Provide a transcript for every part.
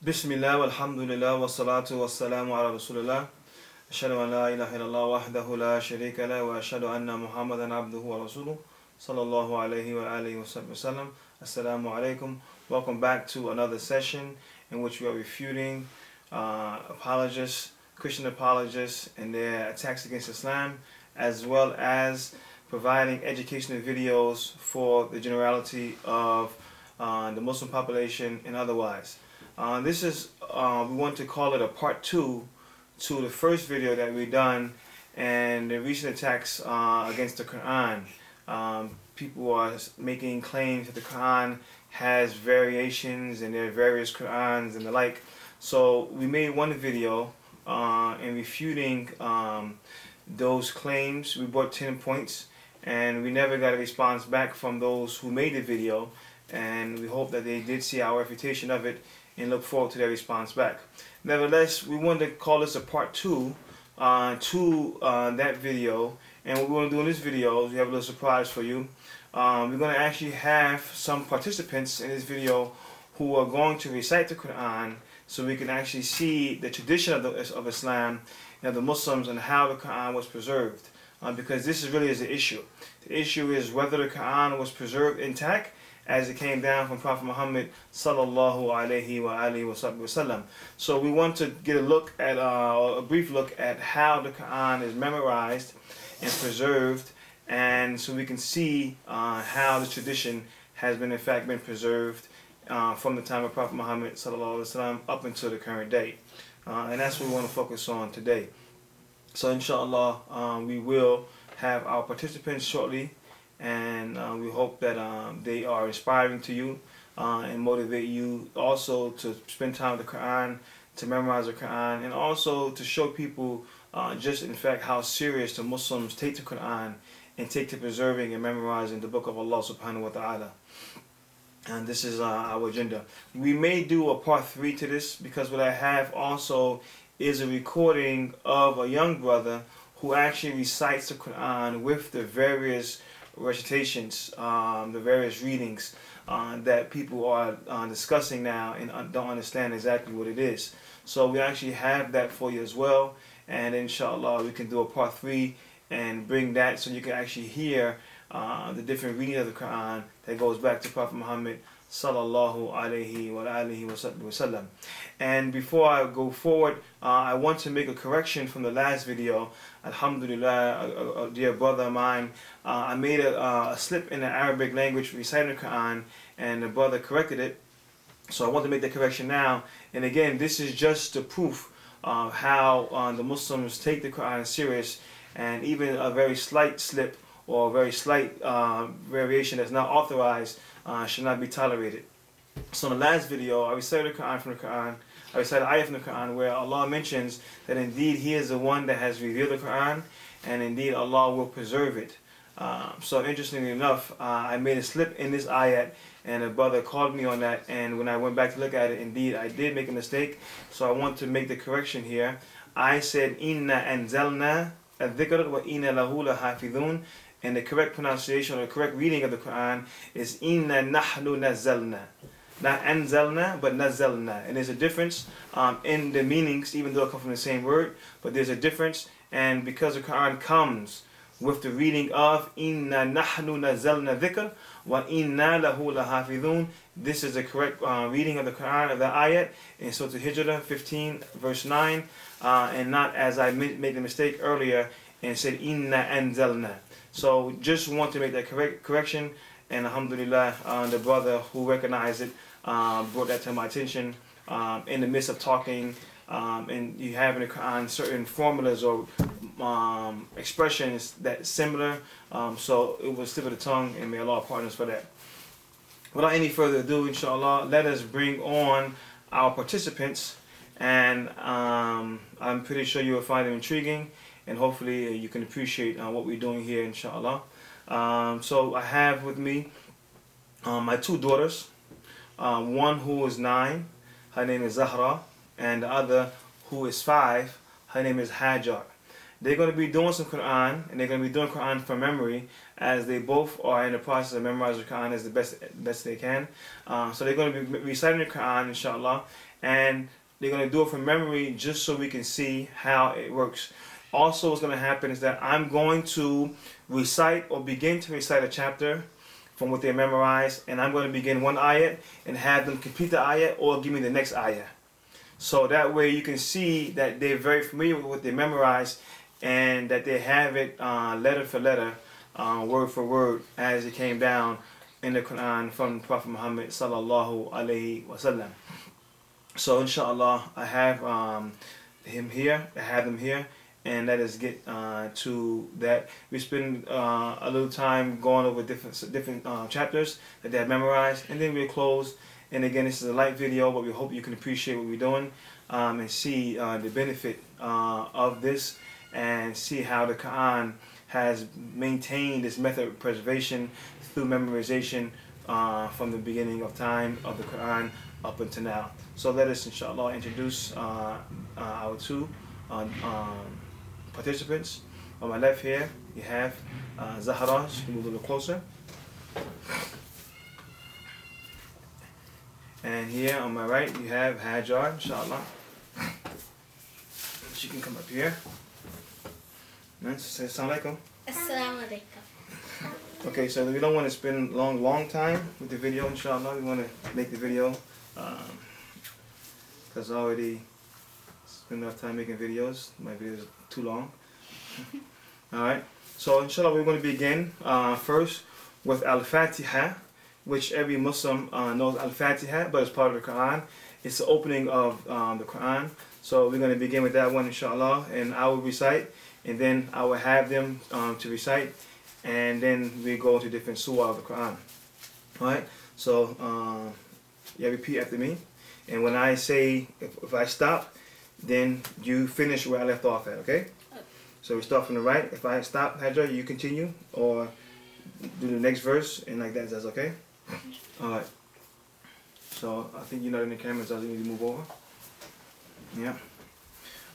Bismillah, walhamdulillah, wassalatu wassalamu ala rasulillah. Ashhadu an la ilaha illallah wahdahu la sharika la wa ashhadu anna Muhammadan abduhu wa rasuluh. Sallallahu alayhi wa alihi wa sallam. Assalamu alaikum. Welcome back to another session in which we are refuting apologists, Christian apologists, and their attacks against Islam, as well as providing educational videos for the generality of the Muslim population and otherwise. This is, we want to call it a part 2 to the first video that we done and the recent attacks against the Qur'an. People are making claims that the Qur'an has variations and there are various Qur'ans and the like. So we made one video in refuting those claims. We brought 10 points and we never got a response back from those who made the video, and we hope that they did see our refutation of it and look forward to their response back. Nevertheless, we wanted to call this a part 2 to that video, and what we're going to do in this video is we have a little surprise for you. We're going to actually have some participants in this video who are going to recite the Quran so we can actually see the tradition of Islam and the Muslims and how the Quran was preserved, because this is really the issue. The issue is whether the Quran was preserved intact as it came down from Prophet Muhammad sallallahu alaihi wa alihi wasallam. So we want to get a look at a brief look at how the Quran is memorized and preserved, and so we can see how the tradition has been in fact been preserved from the time of Prophet Muhammad sallallahu alaihi wasallam up until the current day, and that's what we want to focus on today. So inshallah, we will have our participants shortly, and we hope that they are inspiring to you and motivate you also to spend time with the Quran, to memorize the Quran, and also to show people just in fact how serious the Muslims take the Quran and take to preserving and memorizing the book of Allah subhanahu wa ta'ala. And this is our agenda. We may do a part 3 to this, because what I have also is a recording of a young brother who actually recites the Quran with the various recitations, the various readings that people are discussing now and don't understand exactly what it is. So we actually have that for you as well, and inshallah we can do a part 3 and bring that so you can actually hear the different readings of the Quran that goes back to Prophet Muhammad sallallahu alaihi wa alihi wasallam. And before I go forward, I want to make a correction from the last video. Alhamdulillah, a dear brother of mine, I made a slip in the Arabic language reciting the Quran, and the brother corrected it. So I want to make the correction now. And again, this is just the proof of how the Muslims take the Quran serious, and even a very slight slip or a very slight variation that's not authorized should not be tolerated. So in the last video, I recited the Quran from the Quran. I recited ayah from the Quran where Allah mentions that indeed He is the one that has revealed the Quran, and indeed Allah will preserve it. So interestingly enough, I made a slip in this ayat, and a brother called me on that, and when I went back to look at it, indeed I did make a mistake. So I want to make the correction here. I said inna anzalna al-dhikr wa inna lahu lahafidhun, and the correct pronunciation or the correct reading of the Quran is inna nahnu nazzalna. Not anzalna, but nazzalna. And there's a difference in the meanings, even though it comes from the same word, but there's a difference. And because the Quran comes with the reading of inna nahnu nazzalna dhikr wa inna lahu lahafidhun, this is the correct reading of the Quran, of the ayat in Surah Al-Hijrah 15 verse 9, and not as I made the mistake earlier and said inna anzalna. So just want to make that correction, and alhamdulillah, the brother who recognized it brought that to my attention in the midst of talking, and you have in the Quran certain formulas or expressions that similar, so it was slip of the tongue, and may Allah pardon us for that. Without any further ado, inshallah, let us bring on our participants, and I'm pretty sure you will find them intriguing, and hopefully you can appreciate what we're doing here, inshallah. So I have with me my 2 daughters, one who is 9, her name is Zahra, and the other who is 5, her name is Hajar. They're going to be doing some Quran, and they're going to be doing Quran from memory, as they both are in the process of memorizing the Quran as the best they can. So they're going to be reciting the Quran, inshallah, and they're going to do it from memory just so we can see how it works. Also, what's going to happen is that I'm going to recite or begin to recite a chapter from what they memorized, and I'm going to begin one ayat and have them complete the ayat or give me the next ayat. So that way you can see that they're very familiar with what they memorized and that they have it letter for letter, word for word as it came down in the Qur'an from Prophet Muhammad sallallahu alaihi wasallam. So inshallah, I have them here, and let us get to that. We spend a little time going over different chapters that they have memorized, and then we'll close. And again, this is a light video, but we hope you can appreciate what we're doing and see the benefit of this, and see how the Qur'an has maintained this method of preservation through memorization from the beginning of time of the Qur'an up until now. So let us inshallah introduce our two participants. On my left here you have Zahra. She can move a little closer. And here on my right you have Hajar, inshallah. She can come up here. Say assalamu alaikum. Assalamu alaikum. Okay, so we don't want to spend long time with the video, inshallah. We want to make the video because I already spent enough time making videos. My videos are too long. Alright, so inshallah we're going to begin first with Al-Fatiha, which every Muslim knows Al-Fatiha, but it's part of the Quran. It's the opening of the Quran. So we're going to begin with that one, inshallah, and I will recite, and then I will have them to recite, and then we go to different surah of the Quran. Alright, so yeah, repeat after me, and when I say, if I stop, then you finish where I left off at, okay? So we start from the right. If I stop, Hajar, you continue, or do the next verse, and like that, that's okay? Alright. So I think you're not in the camera, so I need to move over. Yeah.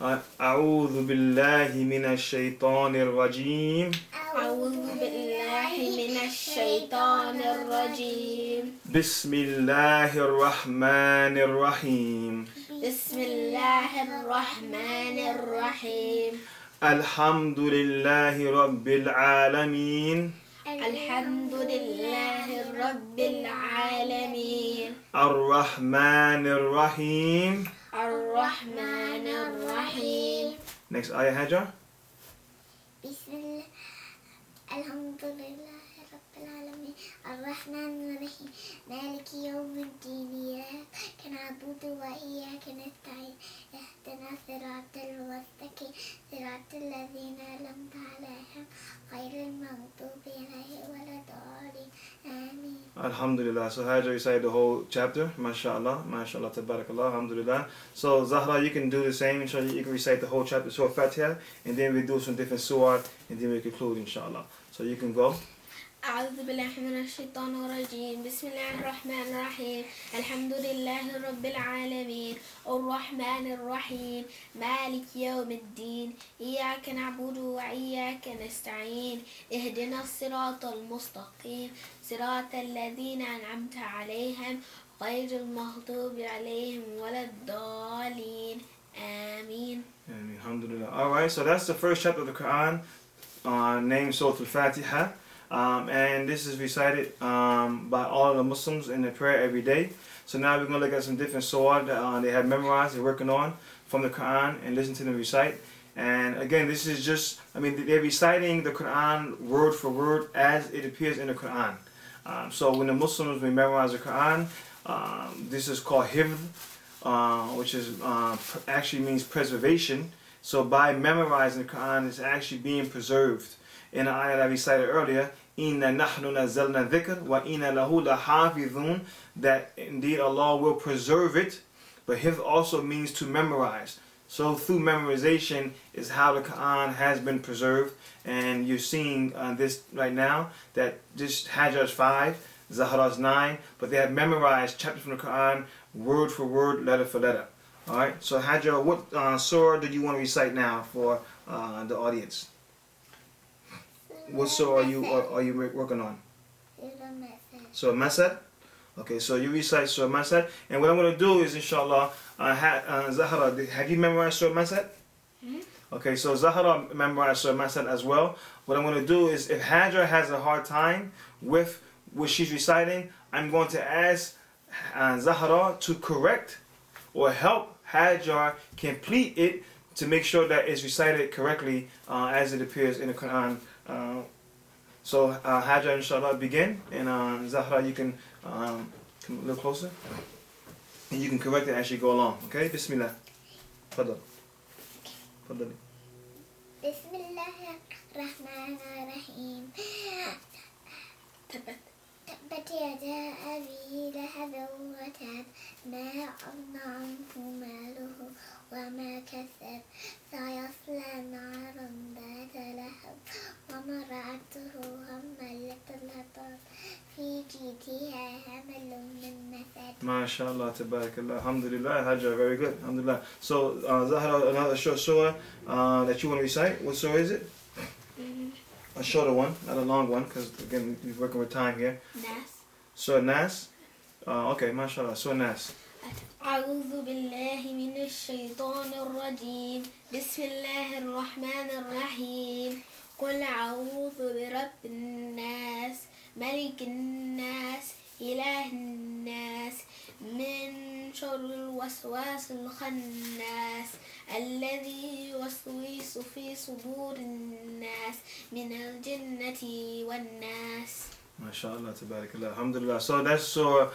أعوذ بالله من الشيطان الرجيم. أعوذ بالله من الشيطان الرجيم. بسم الله الرحمن الرحيم. بسم الله الرحمن الرحيم. الحمد لله رب العالمين. الحمد لله رب العالمين. الرحمن الرحيم. الرحمن الرحيم. Next ayah, Hajar. بسم الله الحمد لله رب العالمين الرحمن الرحيم مالك يوم الدين إياك نعبد وإياك نستعين اهدنا الصراط المستقيم صراط الذين أنعمت عليهم غير المغضوب عليهم ولا الضالين آمين. Alhamdulillah. So Hajar recited the whole chapter. MashaAllah. MashaAllah. Tabarakallah. Alhamdulillah. So Zahra, you can do the same. Inshallah, you can recite the whole chapter, Surah Fatiha, and then we do some different surah, and then we conclude, inshallah. So you can go. أعوذ بالله من الشيطان الرجيم. بسم الله الرحمن الرحيم. الحمد لله رب العالمين الرحمن الرحيم مالك يوم الدين إياك نعبد وإياك نستعين اهدنا الصراط المستقيم صراط الذين أنعمت عليهم غير المغضوب عليهم ولا الضالين آمين. Alhamdulillah. Alright, so that's the first chapter of the Quran, named Surah Al-Fatiha. And this is recited by all of the Muslims in their prayer every day. So now we're going to look at some different surah that they have memorized, they're working on from the Quran, and listen to them recite. And again, this is just, they're reciting the Quran word for word as it appears in the Quran. So when the Muslims memorize the Quran, this is called hifz, which is actually means preservation. So by memorizing the Quran, it's actually being preserved. In the ayah that I recited earlier, إِنَّا نَحْنُ نَزَّلْنَا الذِّكْرَ وَإِنَّا لَهُ لَحَافِظُونَ, that indeed Allah will preserve it. But hifz also means to memorize. So through memorization is how the Quran has been preserved. And you're seeing this right now, that this Hajar's 5, Zahra's 9, but they have memorized chapters from the Quran word for word, letter for letter. Alright, so Hajar, what surah do you want to recite now for the audience? What surah are you working on? Surah Masad. So Masad? Okay, so you recite Surah Masad, and what I'm going to do is, inshallah, Zahra, have you memorized Surah Masad? Okay, so Zahra memorized Surah Masad as well. What I'm going to do is, if Hajar has a hard time with what she's reciting, I'm going to ask Zahra to correct or help Hajar complete it to make sure that it's recited correctly as it appears in the Quran. So Hajar, inshallah, begin, and Zahra, you can come a little closer, and you can correct it as you go along. Okay, Bismillah. Fadal. Fadali. Bismillahirrahmanirrahim. تبت تبت يدا أبي لهب وتب ما أغنى عنه ماله وما كسب سيصلى نارا ذات لهب وامرأته حمالة الحطب في جيدها حبل من مسد. MashaAllah, tabarakallah, alhamdulillah, Hajar, very good, alhamdulillah. So, Zahra, another short surah that you want to recite. What surah is it? A shorter one, not a long one, because again, we're working with time here. Nas. Surah Nas. Okay, MashaAllah, Surah Nas. أعوذ بالله من الشيطان الرجيم بسم الله الرحمن الرحيم قل أعوذ برب الناس ملك الناس إله الناس من شر الوسواس الخناس الذي يوسوس في صدور الناس من الجنة والناس. MashaAllah, tabarakallah, alhamdulillah. So that's Surah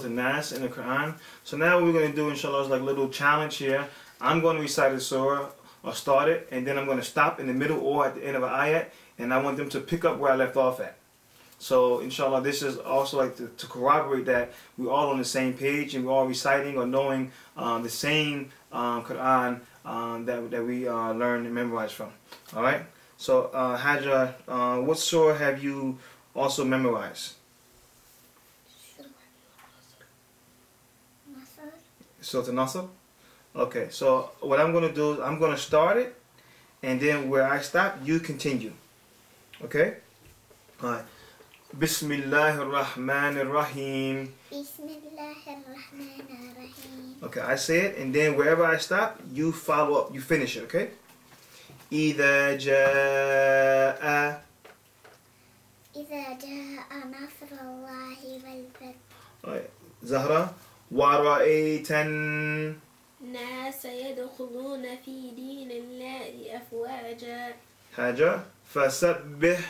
Nas in the Quran. So now what we're going to do, inshallah, is like a little challenge here. I'm going to recite the surah, or start it, and then I'm going to stop in the middle or at the end of an ayat, and I want them to pick up where I left off at. So inshallah, this is also like to corroborate that we're all on the same page and we're all reciting or knowing the same Quran that we learn and memorize from. All right. So Hajar, what surah have you also memorized? Surah An-Nasr. Okay. So what I'm going to do is I'm going to start it, and then where I stop, you continue. Okay. All right. Bismillahirrahmanirrahim. Bismillahirrahmanirrahim. Okay, I say it, and then wherever I stop, you follow up, you finish it, okay? إِذَا جَاءَ إذا جاء نصر الله والفتح. Alright, Zahra. وَرَأَيْتَ الناس يدخلون في دين الله أفواجا. Hajar. فَسَبِّحْ.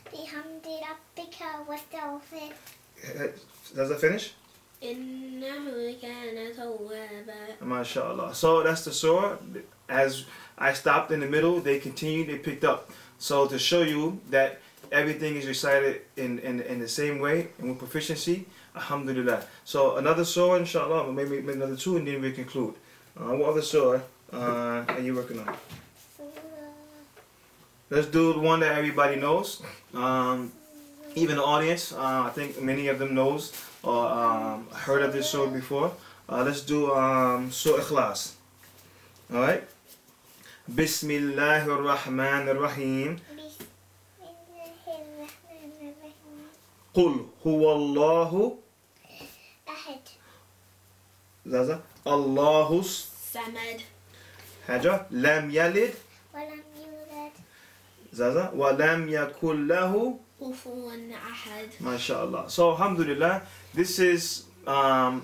بحمد ربك واستغفر. Does that finish? إنه كان توابا. MashaAllah. So that's the surah. As I stopped in the middle, they continued, they picked up. So to show you that everything is recited in the same way and with proficiency, alhamdulillah. So another surah, inshallah, maybe another two, and then we conclude. What other surah are you working on? Let's do the one that everybody knows. Even the audience, I think many of them knows or heard of this surah before. Let's do Surah Ikhlas. Alright? Bismillahirrahmanirrahim. قل هو الله أحد. Zaza. Allahus Samad. Hajar. Lam yalid. ولم يولد. Zaza. Wa lam yakul lahu. كفوا أحد. MashaAllah. So alhamdulillah, this is Surah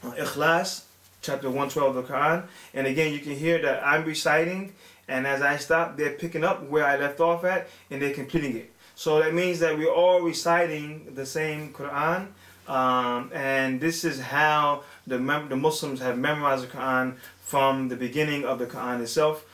Ikhlas, chapter 112 of the Quran. And again, you can hear that I'm reciting, and as I stop, they're picking up where I left off at, and they're completing it. So that means that we're all reciting the same Quran, and this is how the Muslims have memorized the Quran from the beginning of the Quran itself.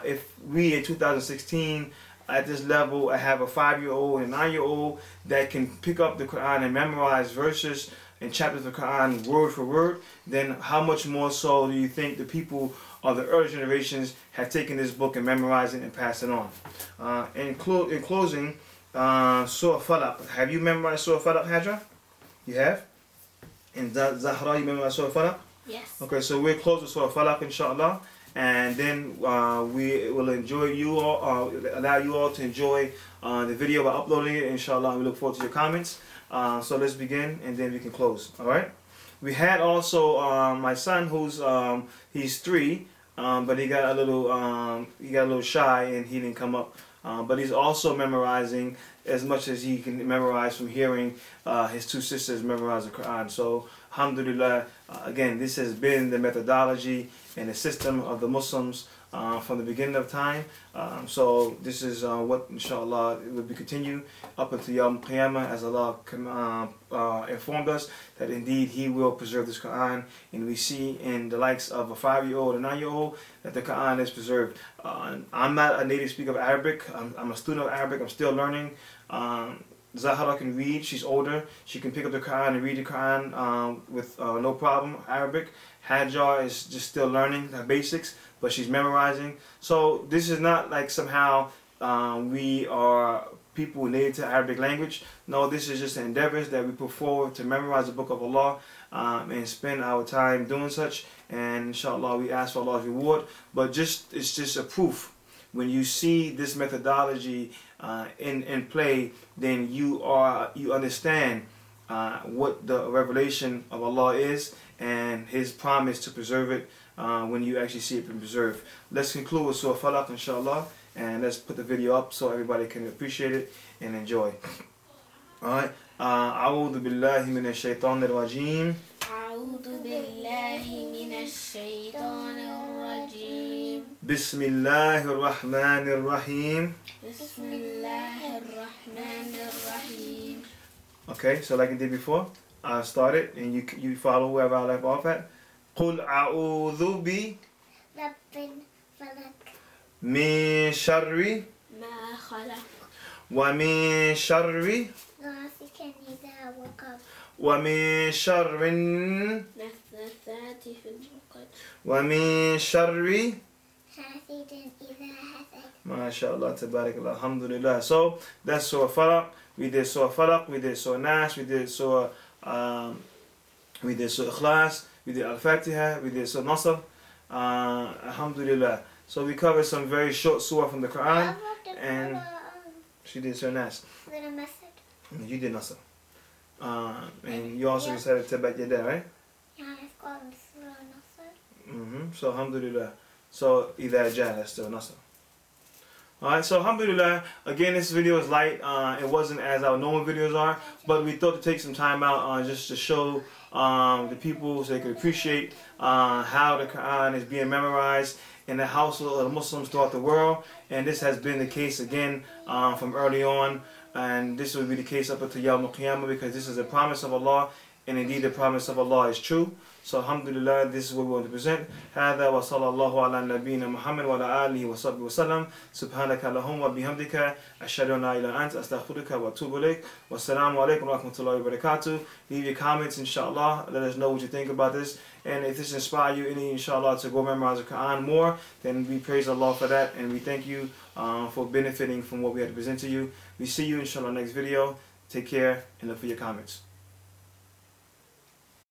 If we in 2016 at this level have a 5-year-old and a 9-year-old that can pick up the Quran and memorize verses and chapters of the Quran word for word, then how much more so do you think the people of the early generations have taken this book and memorized it and passed it on? In closing, Surah Falaq. Have you memorized Surah Falaq, Hajar? You have? And Zahra, you memorized Surah Falaq? Yes. Okay, so we'll close with Surah Falaq, inshallah. and then we will enjoy you all, allow you all to enjoy the video by uploading it, inshallah. We look forward to your comments. So let's begin, and then we can close. All right. We had also my son, who's he's 3, but he got a little shy and he didn't come up. But he's also memorizing as much as he can memorize from hearing his 2 sisters memorize the Qur'an. So, alhamdulillah, again, this has been the methodology and the system of the Muslims from the beginning of time. So this is what, inshallah, will be continued up until Yawm Qiyamah, as Allah informed us that indeed He will preserve this Quran. And we see in the likes of a 5-year-old, a 9-year-old, that the Quran is preserved. I'm not a native speaker of Arabic. I'm a student of Arabic. I'm still learning. Zahara can read. She's older. She can pick up the Quran and read the Quran with no problem. Arabic. Hajar is just still learning the basics, but she's memorizing. So this is not like somehow we are people native to Arabic language. No, this is just endeavors that we put forward to memorize the Book of Allah and spend our time doing such. And inshallah, we ask for Allah's reward. But it's just a proof. When you see this methodology in play, then you understand what the revelation of Allah is and His promise to preserve it when you actually see it being preserved. Let's conclude with Surah Falaq, inshallah, and let's put the video up so everybody can appreciate it and enjoy. Alright. أعوذ بالله من الشيطان الرجيم. أعوذ بالله من الشيطان الرجيم. بسم الله الرحمن الرحيم. بسم الله الرحمن الرحيم. Okay, so like I did before, I started and you follow wherever I left off at. قل أعوذ رب الفلق من شر ما خلق ومن شر غاسق إذا وقب ومن شر نفثات في العقد ومن شر حاسد إذا حسد. MashaAllah, tabarakallah, alhamdulillah. So that's Surah Falaq. We did Surah Falaq, we did Surah Nas, we did Surah Ikhlas, we did Al-Fatiha, we did Surah Nasr. Alhamdulillah. So we covered some very short surah from the Quran, and she did Surah Nas. You did Nasr. And you also recited Tabbat Yadah, right? Yeah, it's called Surah Nasr. So alhamdulillah. So Idha Jah, that's still Nasr. Alright, so alhamdulillah, again, this video is light. It wasn't as our normal videos are, but we thought to take some time out just to show the people so they could appreciate how the Quran is being memorized in the household of the Muslims throughout the world. And this has been the case again from early on, and this will be the case up until Yawm Qiyamah, because this is a promise of Allah, and indeed the promise of Allah is true. So alhamdulillah, this is what we want to present. هذا وصلى الله على نبينا محمد وعلى آله وصحبه وسلم. سبحانك اللهم وبحمدك أشهد أن لا إله إلا أنت أستغفرك وأتوب إليك. والسلام عليكم ورحمة الله وبركاته. Leave your comments, inshallah. Let us know what you think about this. And if this inspires you any, inshallah, to go memorize the Quran more, then we praise Allah for that, and we thank you for benefiting from what we had to present to you. We see you inshallah next video. Take care and look for your comments.